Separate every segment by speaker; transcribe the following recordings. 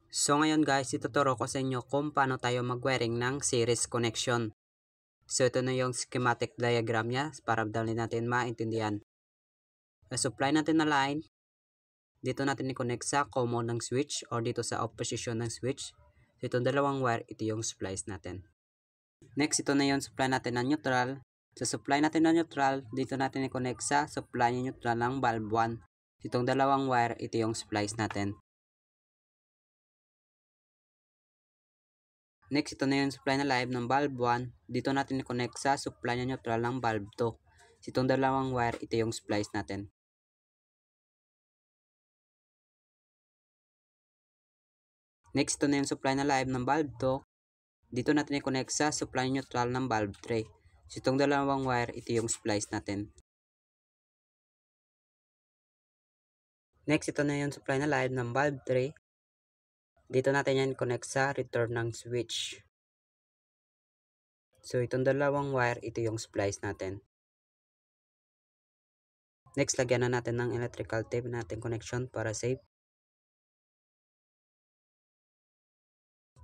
Speaker 1: So ngayon guys, ituturo ko sa inyo kung paano tayo mag-wiring ng series connection. So ito na yung schematic diagram niya para dali natin maintindihan. Supply natin na line, dito natin i-connect sa common ng switch or dito sa off position ng switch. So itong dalawang wire, ito yung supplies natin. Next, ito na yung supply natin na neutral. So supply natin na neutral, dito natin i-connect sa supply neutral ng bulb 1. Itong dalawang wire, ito yung supplies natin. Next, ito na yung supply na live ng bulb 1. Dito natin i-connect sa supply na neutral ng bulb 2. Itong dalawang wire, ito yung supplies natin. Next, ito na yung supply na live ng bulb 2. Dito natin i-connect sa supply neutral ng bulb 3. So, itong dalawang wire, ito yung supplies natin. Next, ito na yung supply na live ng bulb 3. Dito natin yan connect sa return ng switch. So, itong dalawang wire, ito yung supplies natin. Next, lagyan na natin ng electrical tape natin connection para safe.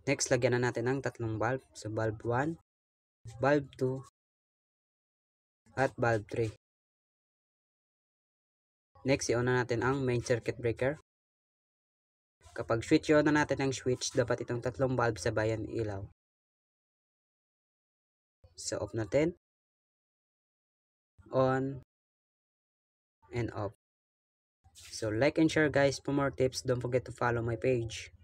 Speaker 1: Next, lagyan na natin ng tatlong bulb. So, bulb 1, bulb 2, at bulb 3. Next, i-on na natin ang main circuit breaker. Kapag switch i-on na natin ang switch, dapat itong tatlong bulb sabayan ilaw. So, off natin. On. And off. So, like and share guys for more tips. Don't forget to follow my page.